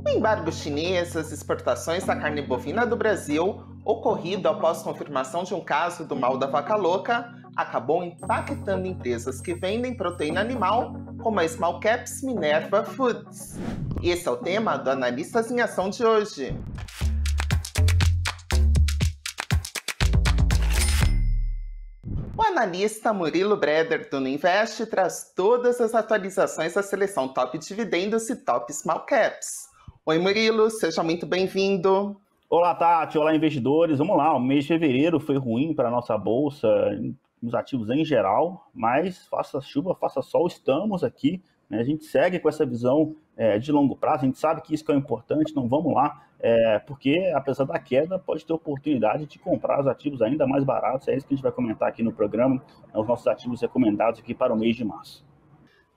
O embargo chinês às exportações da carne bovina do Brasil, ocorrido após confirmação de um caso do mal da vaca louca, acabou impactando empresas que vendem proteína animal, como a Small Caps Minerva Foods. Esse é o tema do Analistas em Ação de hoje. O analista Murilo Breder, do Nuinvest, traz todas as atualizações da seleção Top Dividendos e Top Small Caps. Oi, Murilo, seja muito bem-vindo. Olá, Tati. Olá, investidores. Vamos lá, o mês de fevereiro foi ruim para a nossa bolsa, nos ativos em geral, mas faça chuva, faça sol, estamos aqui, né? A gente segue com essa visão de longo prazo, a gente sabe que isso que é importante, então vamos lá, porque apesar da queda, pode ter oportunidade de comprar os ativos ainda mais baratos, é isso que a gente vai comentar aqui no programa, os nossos ativos recomendados aqui para o mês de março.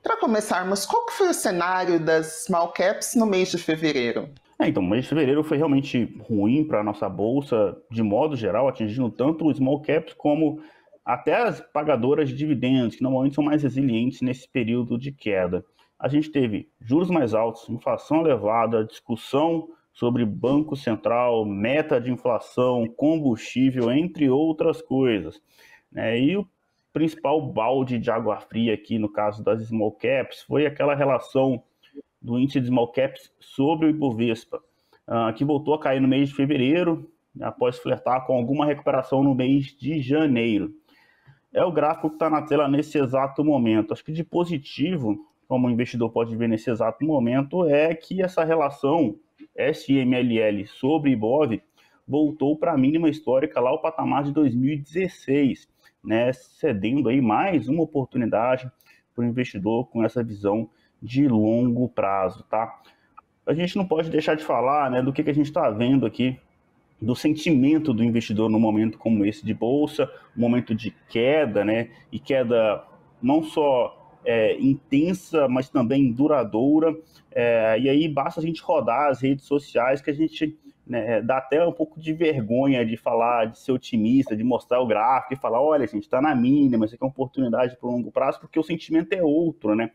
Para começarmos, qual que foi o cenário das Small Caps no mês de fevereiro? Então, o mês de fevereiro foi realmente ruim para a nossa bolsa, de modo geral, atingindo tanto os small caps como até as pagadoras de dividendos, que normalmente são mais resilientes nesse período de queda. A gente teve juros mais altos, inflação elevada, discussão sobre Banco Central, meta de inflação, combustível, entre outras coisas, né? E o principal balde de água fria aqui, no caso das small caps, foi aquela relação do índice de small caps sobre o Ibovespa, que voltou a cair no mês de fevereiro, após flertar com alguma recuperação no mês de janeiro. É o gráfico que está na tela nesse exato momento. Acho que de positivo, como o investidor pode ver nesse exato momento, é que essa relação SMLL sobre Ibov voltou para a mínima histórica, lá o patamar de 2016, né, cedendo aí mais uma oportunidade para o investidor com essa visão de longo prazo, tá? A gente não pode deixar de falar, né, do que a gente está vendo aqui, do sentimento do investidor num momento como esse de bolsa, um momento de queda, né, e queda não só intensa, mas também duradoura, e aí basta a gente rodar as redes sociais que a gente, né, dá até um pouco de vergonha de falar, de ser otimista, de mostrar o gráfico e falar, olha, gente, está na mínima, isso aqui é uma oportunidade para o longo prazo, porque o sentimento é outro, né?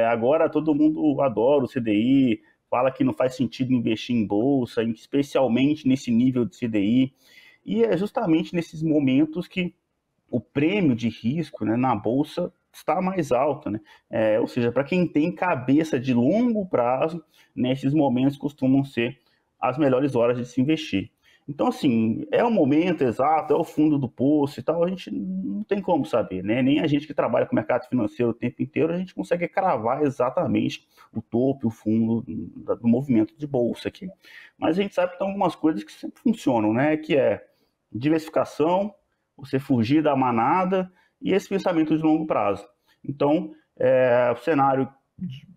Agora todo mundo adora o CDI, fala que não faz sentido investir em bolsa, especialmente nesse nível de CDI, e é justamente nesses momentos que o prêmio de risco, né, na bolsa está mais alto, né? Ou seja, para quem tem cabeça de longo prazo, nesses momentos costumam ser as melhores horas de se investir. Então, assim, é o momento exato, é o fundo do poço e tal, a gente não tem como saber, né? Nem a gente que trabalha com o mercado financeiro o tempo inteiro, a gente consegue cravar exatamente o topo e o fundo do movimento de bolsa aqui. Mas a gente sabe que tem algumas coisas que sempre funcionam, né? Que é diversificação, você fugir da manada e esse pensamento de longo prazo. Então, o cenário,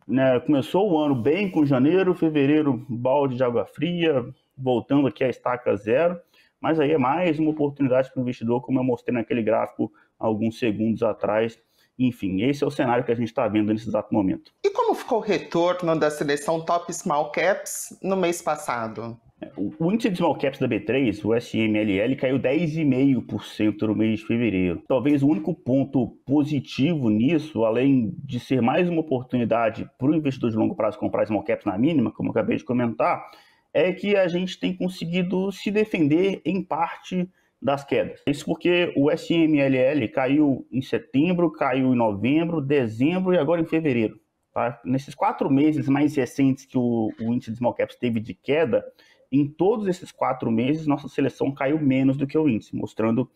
né, começou o ano bem com janeiro, fevereiro, balde de água fria, voltando aqui à estaca zero, mas aí é mais uma oportunidade para o investidor, como eu mostrei naquele gráfico alguns segundos atrás. Enfim, esse é o cenário que a gente está vendo nesse exato momento. E como ficou o retorno da seleção Top Small Caps no mês passado? O índice de small caps da B3, o SMLL, caiu 10,5% no mês de fevereiro. Talvez o único ponto positivo nisso, além de ser mais uma oportunidade para o investidor de longo prazo comprar small caps na mínima, como eu acabei de comentar, é que a gente tem conseguido se defender em parte das quedas. Isso porque o SMLL caiu em setembro, caiu em novembro, dezembro e agora em fevereiro. Tá? Nesses 4 meses mais recentes que o índice de small caps teve de queda, em todos esses 4 meses, nossa seleção caiu menos do que o índice, mostrando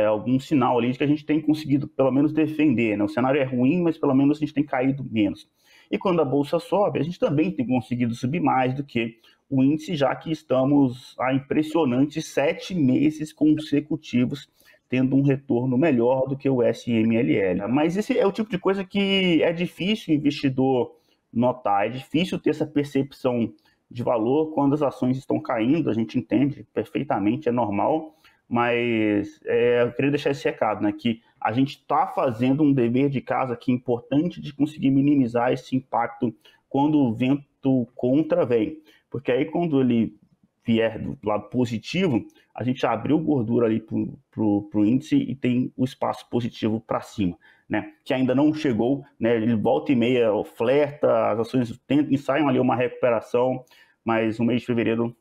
algum sinal ali de que a gente tem conseguido, pelo menos, defender, né? O cenário é ruim, mas pelo menos a gente tem caído menos. E quando a bolsa sobe, a gente também tem conseguido subir mais do que o índice, já que estamos há impressionantes 7 meses consecutivos tendo um retorno melhor do que o SMLL. Mas esse é o tipo de coisa que é difícil o investidor notar, é difícil ter essa percepção de valor quando as ações estão caindo, a gente entende perfeitamente, é normal, mas eu queria deixar esse recado, né, que a gente está fazendo um dever de casa aqui importante de conseguir minimizar esse impacto quando o vento contra vem, porque aí quando ele vier do lado positivo, a gente abriu gordura ali para o índice e tem o espaço positivo para cima. né, que ainda não chegou, né, ele volta e meia flerta, as ações ensaiam ali uma recuperação, mas no mês de fevereiro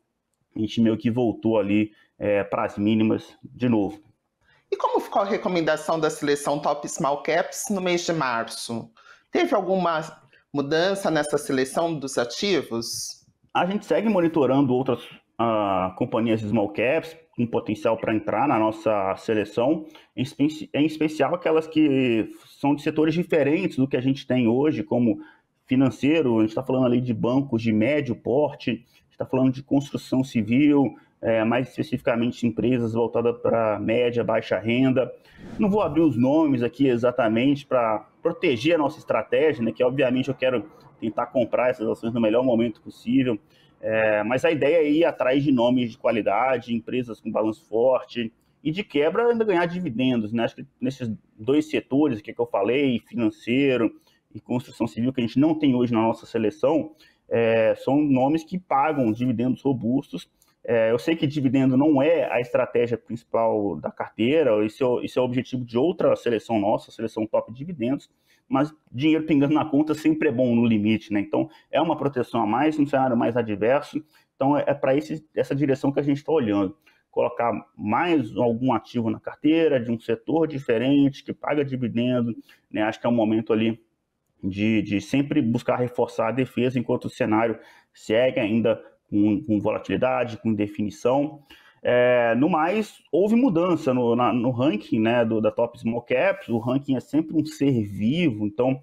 a gente meio que voltou ali para as mínimas de novo. E como ficou a recomendação da seleção Top Small Caps no mês de março? Teve alguma mudança nessa seleção dos ativos? A gente segue monitorando outras companhias de small caps com potencial para entrar na nossa seleção, em especial aquelas que são de setores diferentes do que a gente tem hoje, como financeiro. A gente está falando ali de bancos de médio porte, a gente está falando de construção civil, mais especificamente empresas voltadas para média, baixa renda. Não vou abrir os nomes aqui exatamente para proteger a nossa estratégia, né, que obviamente eu quero tentar comprar essas ações no melhor momento possível, mas a ideia é ir atrás de nomes de qualidade, empresas com balanço forte e de quebra ainda ganhar dividendos, né? Acho que nesses dois setores que eu falei, financeiro e construção civil, que a gente não tem hoje na nossa seleção, são nomes que pagam dividendos robustos. Eu sei que dividendo não é a estratégia principal da carteira, isso é o objetivo de outra seleção nossa, a seleção Top Dividendos, mas dinheiro pingando na conta sempre é bom no limite, né? Então, é uma proteção a mais, um cenário mais adverso. Então, é para essa direção que a gente está olhando. Colocar mais algum ativo na carteira, de um setor diferente, que paga dividendo, né? Acho que é um momento ali de sempre buscar reforçar a defesa, enquanto o cenário segue ainda com volatilidade, com indefinição. No mais, houve mudança no ranking, né, da Top Small Caps. O ranking é sempre um ser vivo, então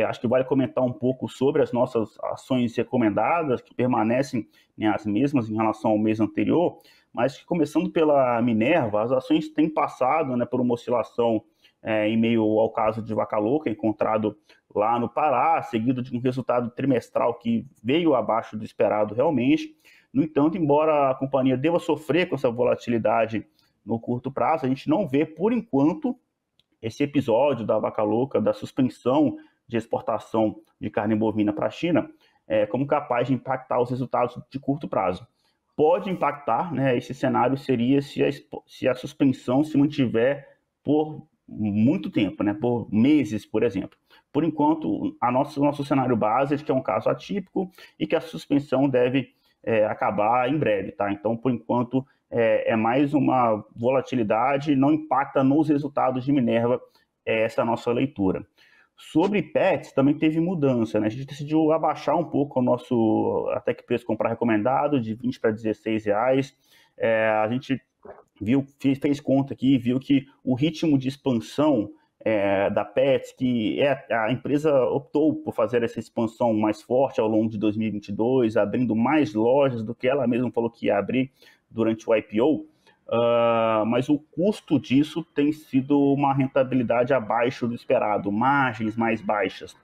acho que vale comentar um pouco sobre as nossas ações recomendadas, que permanecem, né, as mesmas em relação ao mês anterior, mas começando pela Minerva, as ações têm passado, né, por uma oscilação em meio ao caso de vaca louca, encontrado lá no Pará, seguido de um resultado trimestral que veio abaixo do esperado realmente. No entanto, embora a companhia deva sofrer com essa volatilidade no curto prazo, a gente não vê, por enquanto, esse episódio da vaca louca, da suspensão de exportação de carne bovina para a China, como capaz de impactar os resultados de curto prazo. Pode impactar, né? Esse cenário seria se a suspensão se mantiver por muito tempo, né? Por meses, por exemplo. Por enquanto, o nosso cenário base é que é um caso atípico e que a suspensão deve acabar em breve, tá? Então, por enquanto, é mais uma volatilidade, não impacta nos resultados de Minerva, essa é a nossa leitura. Sobre PETs, também teve mudança, né? A gente decidiu abaixar um pouco o nosso até que preço comprar recomendado, de 20 para 16 reais. A gente fez conta aqui e viu que o ritmo de expansão da Pets, que a empresa optou por fazer essa expansão mais forte ao longo de 2022, abrindo mais lojas do que ela mesma falou que ia abrir durante o IPO, mas o custo disso tem sido uma rentabilidade abaixo do esperado, margens mais baixas.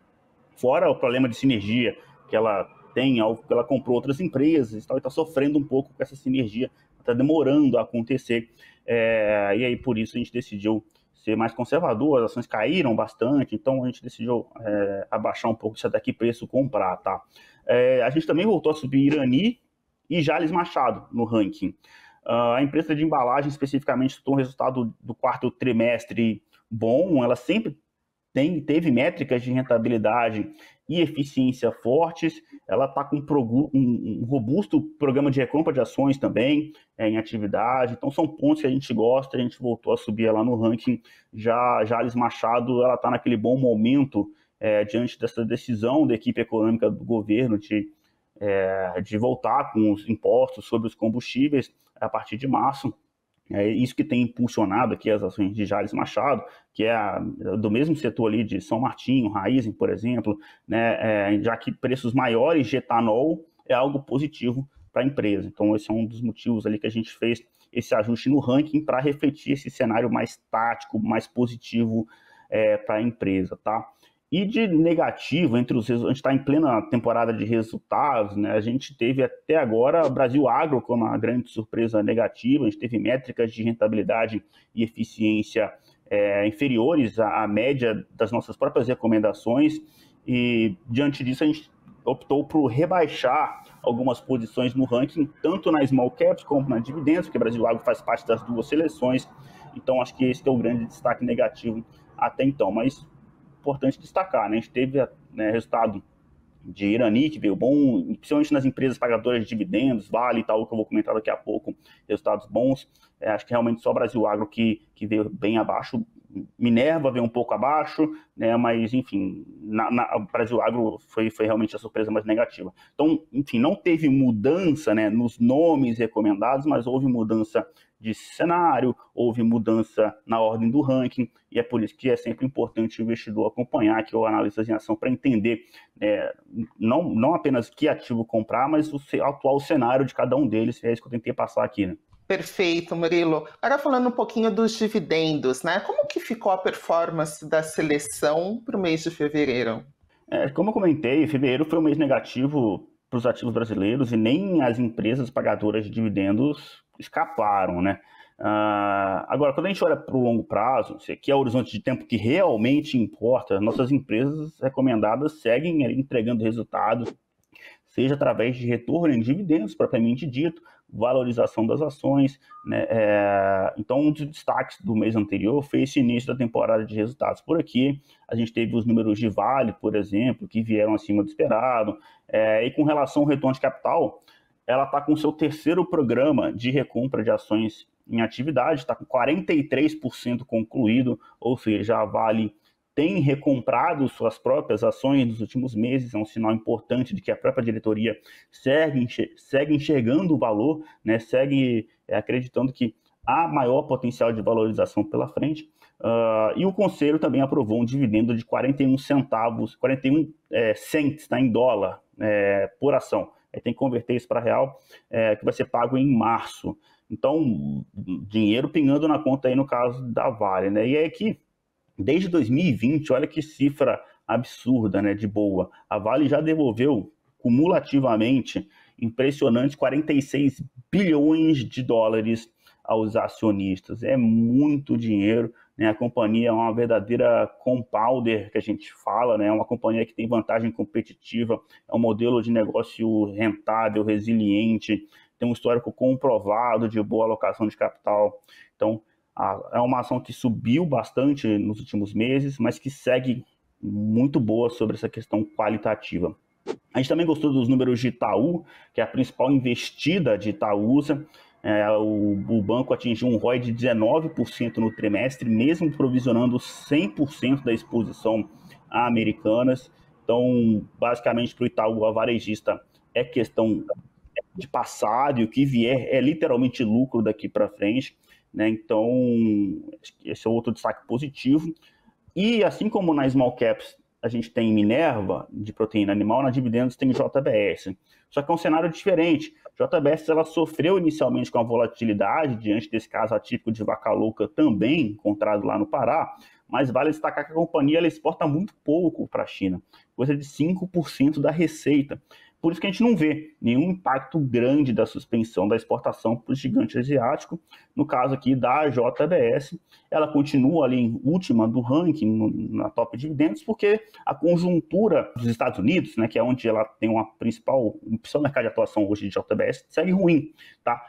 Fora o problema de sinergia que ela tem, que ela comprou outras empresas e está sofrendo um pouco com essa sinergia, está demorando a acontecer, e aí por isso a gente decidiu ser mais conservador, as ações caíram bastante, então a gente decidiu abaixar um pouco isso até que preço comprar, tá? A gente também voltou a subir Irani e Jalles Machado no ranking. A empresa de embalagem, especificamente, tem um resultado do quarto trimestre bom, ela sempre teve métricas de rentabilidade e eficiência fortes, ela está com um robusto programa de recompra de ações também em atividade, então são pontos que a gente gosta, a gente voltou a subir ela no ranking. Já Jalles Machado, ela está naquele bom momento diante dessa decisão da equipe econômica do governo de voltar com os impostos sobre os combustíveis a partir de março. É isso que tem impulsionado aqui as ações de Jalles Machado, que é do mesmo setor ali de São Martinho, Raízen, por exemplo, né, já que preços maiores de etanol é algo positivo para a empresa. Então, esse é um dos motivos ali que a gente fez esse ajuste no ranking para refletir esse cenário mais tático, mais positivo para a empresa, tá? E de negativo, a gente está em plena temporada de resultados, né? A gente teve até agora Brasil Agro como uma grande surpresa negativa, a gente teve métricas de rentabilidade e eficiência inferiores à média das nossas próprias recomendações, e diante disso a gente optou por rebaixar algumas posições no ranking, tanto na Small Caps como na Dividendos, porque Brasil Agro faz parte das duas seleções, então acho que esse é o grande destaque negativo até então, mas importante destacar, né? A gente teve, né, resultado de Irani, que veio bom, principalmente nas empresas pagadoras de dividendos, Vale e tal, que eu vou comentar daqui a pouco, resultados bons. Acho que realmente só Brasil Agro que veio bem abaixo. Minerva veio um pouco abaixo, né, mas, enfim, o Brasil Agro foi realmente a surpresa mais negativa. Então, enfim, não teve mudança, né, nos nomes recomendados, mas houve mudança de cenário, houve mudança na ordem do ranking, e é por isso que é sempre importante o investidor acompanhar aqui o Analistas em Ação para entender não apenas que ativo comprar, mas o atual cenário de cada um deles. É isso que eu tentei passar aqui, né? Perfeito, Murilo. Agora falando um pouquinho dos dividendos, né? Como que ficou a performance da seleção para o mês de fevereiro? Como eu comentei, fevereiro foi um mês negativo para os ativos brasileiros e nem as empresas pagadoras de dividendos escaparam, né? Agora, quando a gente olha para o longo prazo, que é o horizonte de tempo que realmente importa, nossas empresas recomendadas seguem entregando resultados, seja através de retorno em dividendos, propriamente dito, valorização das ações, né? Então, um dos destaques do mês anterior foi esse início da temporada de resultados. Por aqui, a gente teve os números de Vale, por exemplo, que vieram acima do esperado, e com relação ao retorno de capital, ela está com seu terceiro programa de recompra de ações em atividade, está com 43% concluído, ou seja, a Vale tem recomprado suas próprias ações nos últimos meses, é um sinal importante de que a própria diretoria segue enxergando o valor, né, segue acreditando que há maior potencial de valorização pela frente. E o Conselho também aprovou um dividendo de 41 centavos, 41 cents, tá, em dólar por ação. Tem que converter isso para real, que vai ser pago em março. Então, dinheiro pingando na conta aí no caso da Vale, né? E é que desde 2020, olha que cifra absurda, né, de boa. A Vale já devolveu cumulativamente impressionantes 46 bilhões de dólares aos acionistas. É muito dinheiro, né? A companhia é uma verdadeira compounder, que a gente fala, né? É uma companhia que tem vantagem competitiva, é um modelo de negócio rentável, resiliente, tem um histórico comprovado de boa alocação de capital. Então, é uma ação que subiu bastante nos últimos meses, mas que segue muito boa sobre essa questão qualitativa. A gente também gostou dos números de Itaú, que é a principal investida de Itaúsa. O banco atingiu um ROI de 19% no trimestre, mesmo provisionando 100% da exposição a Americanas. Então, basicamente, para o Itaú, a varejista é questão de passado, e o que vier é literalmente lucro daqui para frente, né? Então, esse é outro destaque positivo. E assim como na Small Caps a gente tem Minerva, de proteína animal, na dividendos tem JBS. Só que é um cenário diferente. JBS ela sofreu inicialmente com a volatilidade, diante desse caso atípico de vaca louca também encontrado lá no Pará, mas vale destacar que a companhia ela exporta muito pouco para a China, coisa de 5% da receita. Por isso que a gente não vê nenhum impacto grande da suspensão da exportação para o gigante asiático. No caso aqui da JBS, ela continua ali em última do ranking, na top dividendos, porque a conjuntura dos Estados Unidos, né, que é onde ela tem um principal mercado de atuação hoje de JBS, segue ruim, tá?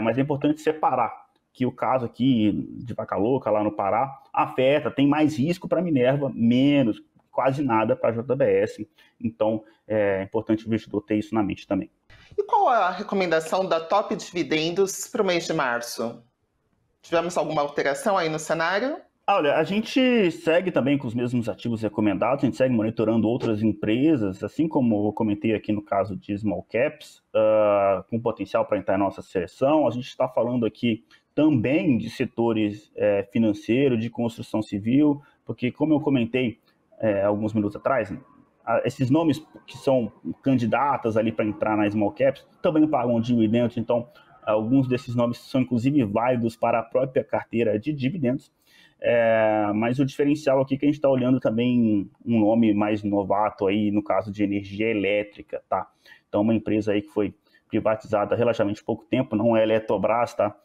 Mas é importante separar que o caso aqui de vaca louca lá no Pará afeta, tem mais risco para Minerva, menos, quase nada para a JBS. Então, é importante o investidor ter isso na mente também. E qual a recomendação da top dividendos para o mês de março? Tivemos alguma alteração aí no cenário? Olha, a gente segue também com os mesmos ativos recomendados, a gente segue monitorando outras empresas, assim como eu comentei aqui no caso de Small Caps, com potencial para entrar em nossa seleção. A gente está falando aqui também de setores financeiros, de construção civil, porque, como eu comentei alguns minutos atrás, esses nomes que são candidatas ali para entrar na Small Caps também pagam dividendos, então alguns desses nomes são inclusive válidos para a própria carteira de dividendos, mas o diferencial aqui é que a gente está olhando também um nome mais novato aí, no caso de energia elétrica, tá? Então uma empresa aí que foi privatizada há relativamente pouco tempo, não é Eletrobras, tá?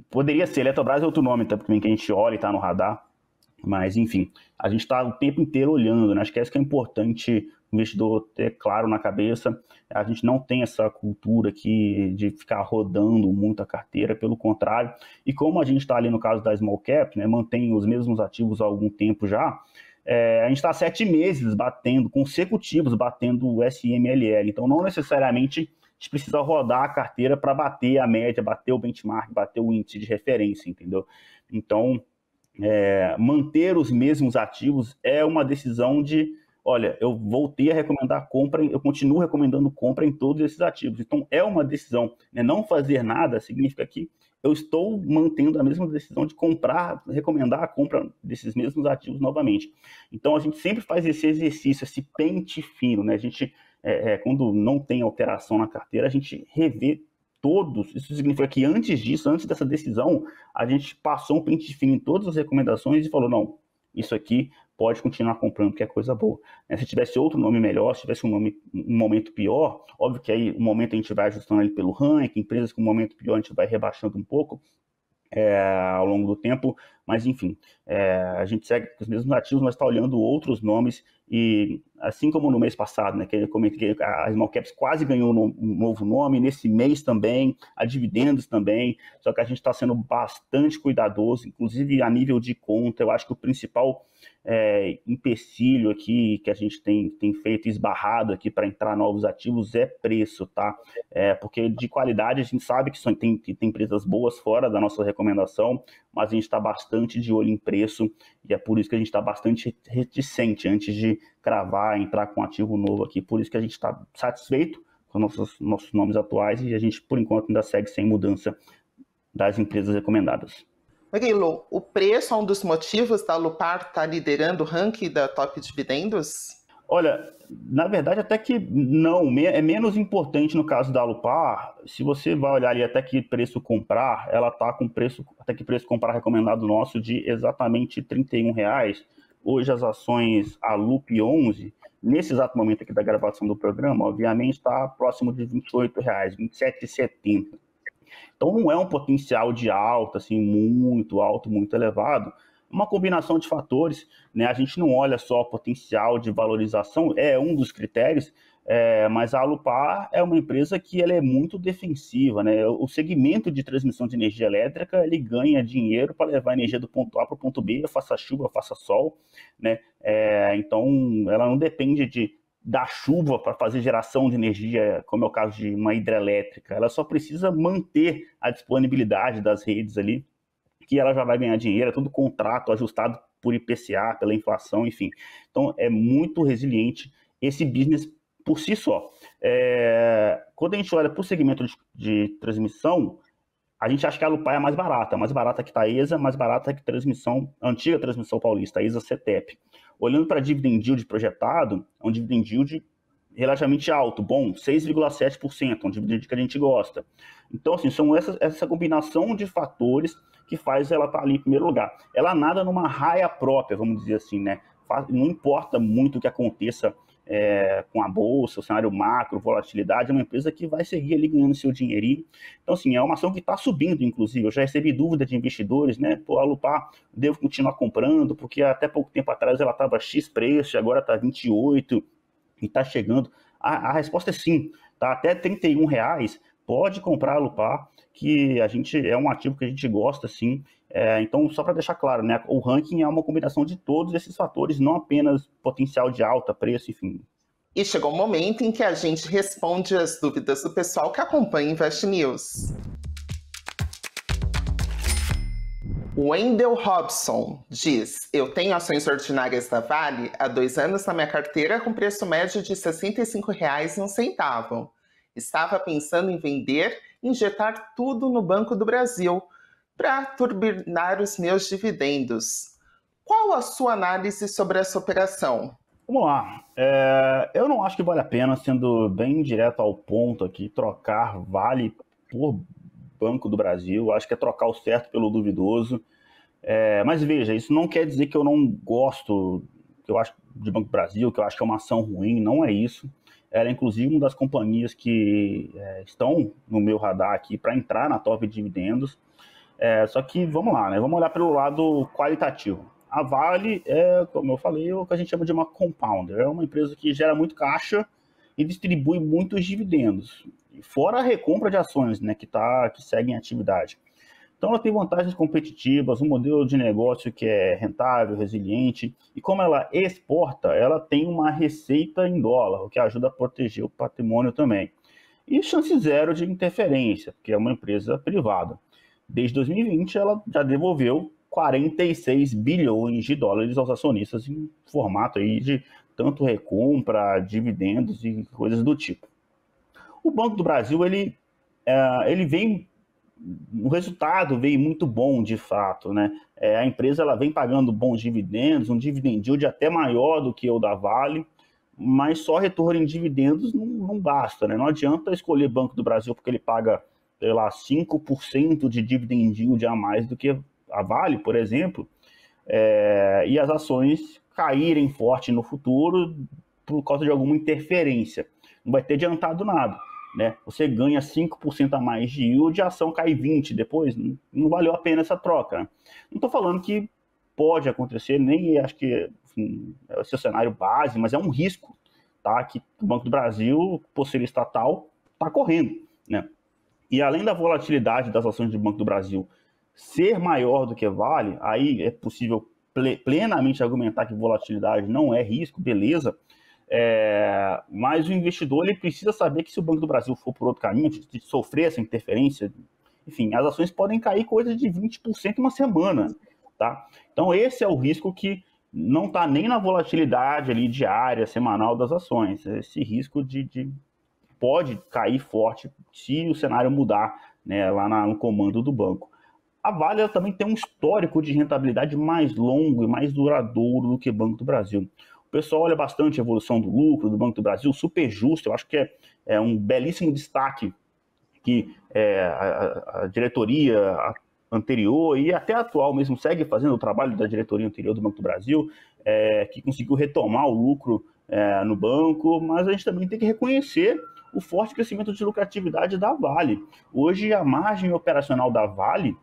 Poderia ser, Eletrobras é outro nome também que a gente olha e está no radar. Mas, enfim, a gente está o tempo inteiro olhando, né? Acho que é isso que é importante o investidor ter claro na cabeça. A gente não tem essa cultura aqui de ficar rodando muito a carteira, pelo contrário. E como a gente está ali no caso da Small Cap, né, mantém os mesmos ativos há algum tempo já, a gente está 7 meses consecutivos batendo o SMLL. Então, não necessariamente a gente precisa rodar a carteira para bater a média, bater o benchmark, bater o índice de referência, entendeu? Então, manter os mesmos ativos é uma decisão de, olha, eu voltei a recomendar compra, eu continuo recomendando compra em todos esses ativos. Então, é uma decisão, né? Não fazer nada significa que eu estou mantendo a mesma decisão de comprar, recomendar a compra desses mesmos ativos novamente. Então, a gente sempre faz esse exercício, esse pente fino, né? A gente, quando não tem alteração na carteira, a gente revê todos. Isso significa que antes disso, antes dessa decisão, a gente passou um pente fino em todas as recomendações e falou, não, isso aqui pode continuar comprando, que é coisa boa. Se tivesse outro nome melhor, se tivesse um momento pior, óbvio que aí o momento a gente vai ajustando ele pelo ranking, empresas com um momento pior a gente vai rebaixando um pouco ao longo do tempo, mas enfim, a gente segue com os mesmos ativos, mas está olhando outros nomes e assim como no mês passado, né, que eu comentei que a Small Caps quase ganhou um novo nome, nesse mês também, a Dividendos também, só que a gente está sendo bastante cuidadoso, inclusive a nível de conta. Eu acho que o principal empecilho aqui que a gente tem feito esbarrado aqui para entrar novos ativos é preço, tá? Porque de qualidade a gente sabe que tem empresas boas fora da nossa recomendação, mas a gente está bastante de olho em preço e é por isso que a gente está bastante reticente antes de cravar, entrar com um ativo novo aqui. Por isso que a gente está satisfeito com nossos nomes atuais e a gente, por enquanto, ainda segue sem mudança das empresas recomendadas. Murilo, o preço é um dos motivos da Alupar estar liderando o ranking da Top Dividendos? Olha, na verdade até que não, é menos importante no caso da Alupar. Se você vai olhar ali até que preço comprar, ela está com preço, até que preço comprar recomendado nosso de exatamente R$ 31. Hoje as ações ALUP11, nesse exato momento aqui da gravação do programa, obviamente está próximo de R$ 28, R$ 27,70. Então não é um potencial de alta, assim, muito alto, muito elevado. Uma combinação de fatores, né? A gente não olha só o potencial de valorização, é um dos critérios, mas a Alupar é uma empresa que ela é muito defensiva, né? O segmento de transmissão de energia elétrica, ele ganha dinheiro para levar a energia do ponto A para o ponto B, faça chuva, faça sol, né? Então, ela não depende da chuva para fazer geração de energia, como é o caso de uma hidrelétrica. Ela só precisa manter a disponibilidade das redes ali, que ela já vai ganhar dinheiro, é tudo contrato ajustado por IPCA, pela inflação, enfim. Então, é muito resiliente esse business por si só. Quando a gente olha para o segmento de transmissão, a gente acha que a Alupar é mais barata que Taesa, mais barata que a antiga transmissão paulista, a ESA-CETEP. Olhando para dividend yield projetado, é um dividend yield relativamente alto, bom, 6,7%, um dividend que a gente gosta. Então, assim, são essa combinação de fatores que faz ela estar ali em primeiro lugar. Ela nada numa raia própria, vamos dizer assim, né? Não importa muito o que aconteça com a bolsa, o cenário macro, volatilidade, é uma empresa que vai seguir ali ganhando seu dinheirinho. Então, assim, é uma ação que está subindo, inclusive. Eu já recebi dúvida de investidores, né? Pô, a Alupar, devo continuar comprando, porque até pouco tempo atrás ela estava X preço, agora está 28 e está chegando. A resposta é sim, tá? Até R$ 31, pode comprar a Alupar, que é um ativo que a gente gosta, sim. Então, só para deixar claro, né, o ranking é uma combinação de todos esses fatores, não apenas potencial de alta, preço, enfim. E chegou o momento em que a gente responde as dúvidas do pessoal que acompanha o Invest News. O Wendel Robson diz: eu tenho ações ordinárias da Vale há 2 anos na minha carteira com preço médio de R$ 65,01. Estava pensando em vender e injetar tudo no Banco do Brasil para turbinar os meus dividendos. Qual a sua análise sobre essa operação? Vamos lá. Eu não acho que vale a pena, sendo bem direto ao ponto aqui, trocar Vale por Banco do Brasil. Acho que é trocar o certo pelo duvidoso. Mas veja, isso não quer dizer que eu não gosto, que eu acho de Banco do Brasil, que eu acho que é uma ação ruim, não é isso. Ela é, inclusive, uma das companhias que estão no meu radar aqui para entrar na top de dividendos. Só que, vamos lá, né? Vamos olhar pelo lado qualitativo. A Vale é, como eu falei, o que a gente chama de uma compounder. É uma empresa que gera muito caixa e distribui muitos dividendos. Fora a recompra de ações, né, que segue em atividade. Então, ela tem vantagens competitivas, um modelo de negócio que é rentável, resiliente, e como ela exporta, ela tem uma receita em dólar, o que ajuda a proteger o patrimônio também. E chance zero de interferência, porque é uma empresa privada. Desde 2020, ela já devolveu 46 bilhões de dólares aos acionistas em formato aí de tanto recompra, dividendos e coisas do tipo. O Banco do Brasil, ele vem, o resultado veio muito bom, de fato, né? A empresa ela vem pagando bons dividendos, um dividend yield até maior do que o da Vale, mas só retorno em dividendos não basta, né? Não adianta escolher Banco do Brasil porque ele paga, sei lá, 5% de dividend yield a mais do que a Vale, por exemplo, e as ações caírem forte no futuro por causa de alguma interferência. Não vai ter adiantado nada, né? Você ganha 5% a mais de yield, a ação cai 20% depois, não valeu a pena essa troca. Não estou falando que pode acontecer, nem acho que enfim, esse é o cenário base, mas é um risco, tá? Que o Banco do Brasil, por ser estatal, está correndo, né? E além da volatilidade das ações do Banco do Brasil ser maior do que Vale, aí é possível plenamente argumentar que volatilidade não é risco, beleza, mas o investidor ele precisa saber que se o Banco do Brasil for por outro caminho, de sofrer essa interferência, enfim, as ações podem cair coisa de 20% em uma semana, tá? Então esse é o risco que não está nem na volatilidade ali diária, semanal das ações, esse risco pode cair forte se o cenário mudar, né, lá no comando do banco. A Vale também tem um histórico de rentabilidade mais longo e mais duradouro do que o Banco do Brasil. O pessoal olha bastante a evolução do lucro do Banco do Brasil, super justo, eu acho que é um belíssimo destaque que a diretoria anterior e até a atual mesmo segue fazendo o trabalho da diretoria anterior do Banco do Brasil, que conseguiu retomar o lucro no banco, mas a gente também tem que reconhecer o forte crescimento de lucratividade da Vale. Hoje a margem operacional da Vale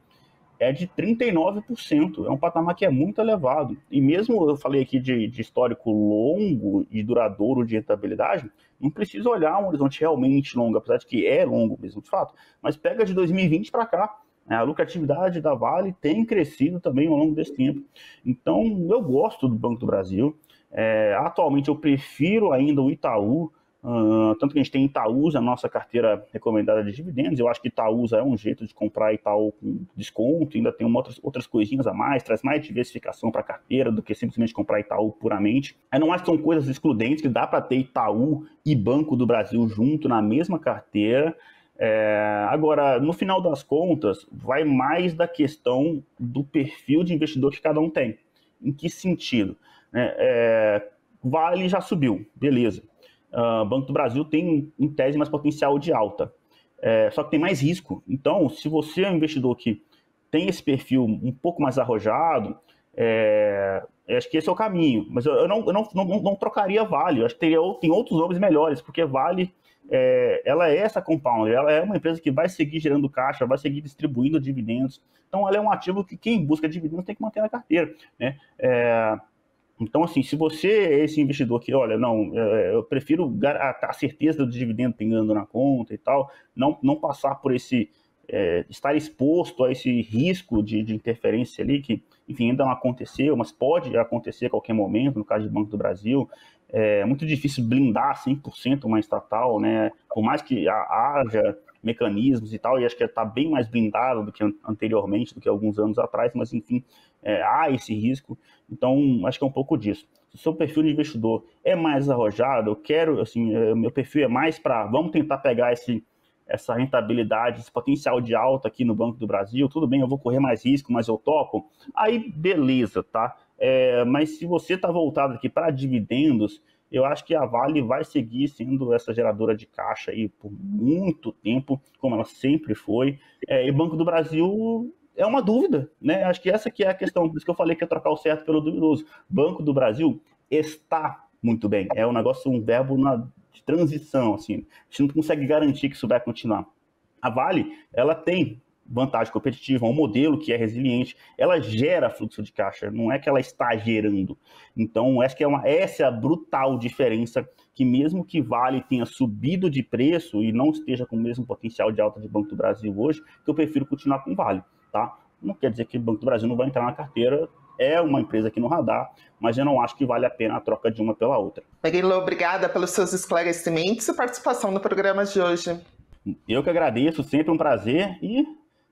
é de 39%, é um patamar que é muito elevado. E mesmo eu falei aqui de histórico longo e duradouro de rentabilidade, não precisa olhar um horizonte realmente longo, apesar de que é longo mesmo, de fato, mas pega de 2020 para cá. A lucratividade da Vale tem crescido também ao longo desse tempo. Então, eu gosto do Banco do Brasil. Atualmente, eu prefiro ainda o Itaú, tanto que a gente tem Itaúsa, a nossa carteira recomendada de dividendos. Eu acho que Itaúsa é um jeito de comprar Itaú com desconto, ainda tem outras coisinhas a mais, traz mais diversificação para a carteira do que simplesmente comprar Itaú puramente. Eu não acho que são coisas excludentes, que dá para ter Itaú e Banco do Brasil junto na mesma carteira. Agora, no final das contas, vai mais da questão do perfil de investidor que cada um tem. Em que sentido? Vale já subiu, beleza. Banco do Brasil tem, em tese, mais potencial de alta, só que tem mais risco. Então, se você é um investidor que tem esse perfil um pouco mais arrojado, acho que esse é o caminho. Mas eu não trocaria Vale. Eu acho que tem outros nomes melhores, porque Vale, ela é essa compounder, ela é uma empresa que vai seguir gerando caixa, vai seguir distribuindo dividendos. Então, ela é um ativo que quem busca dividendos tem que manter na carteira, né? Então, assim, se você é esse investidor que, olha, não, eu prefiro a certeza do dividendo pingando na conta e tal, não passar por estar exposto a esse risco de interferência ali, que, enfim, ainda não aconteceu, mas pode acontecer a qualquer momento, no caso do Banco do Brasil. É muito difícil blindar 100% uma estatal, né? Por mais que haja mecanismos e tal, e acho que está bem mais blindado do que anteriormente, do que alguns anos atrás, mas, enfim, há esse risco. Então, acho que é um pouco disso. Se o seu perfil de investidor é mais arrojado, eu quero, assim, meu perfil é mais para, vamos tentar pegar essa rentabilidade, esse potencial de alta aqui no Banco do Brasil, tudo bem, eu vou correr mais risco, mas eu topo, aí beleza, tá? Mas se você está voltado aqui para dividendos, eu acho que a Vale vai seguir sendo essa geradora de caixa aí por muito tempo, como ela sempre foi. E o Banco do Brasil é uma dúvida, né? Acho que essa que é a questão, por isso que eu falei que é trocar o certo pelo duvidoso. Banco do Brasil está muito bem, é um negócio, um verbo de transição, assim. A gente não consegue garantir que isso vai continuar. A Vale, ela tem vantagem competitiva, um modelo que é resiliente, ela gera fluxo de caixa, não é que ela está gerando. Então, acho que essa é a brutal diferença, que mesmo que Vale tenha subido de preço e não esteja com o mesmo potencial de alta de Banco do Brasil hoje, que eu prefiro continuar com Vale, tá? Não quer dizer que o Banco do Brasil não vai entrar na carteira, é uma empresa aqui no radar, mas eu não acho que vale a pena a troca de uma pela outra. Murilo, obrigada pelos seus esclarecimentos e participação no programa de hoje. Eu que agradeço, sempre um prazer e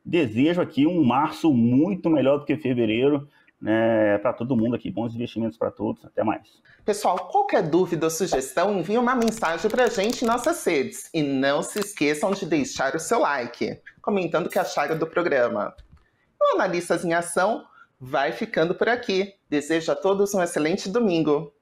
desejo aqui um março muito melhor do que fevereiro, né, para todo mundo aqui. Bons investimentos para todos. Até mais. Pessoal, qualquer dúvida ou sugestão, envie uma mensagem para a gente em nossas redes. E não se esqueçam de deixar o seu like, comentando o que acharam do programa. O Analistas em Ação vai ficando por aqui. Desejo a todos um excelente domingo.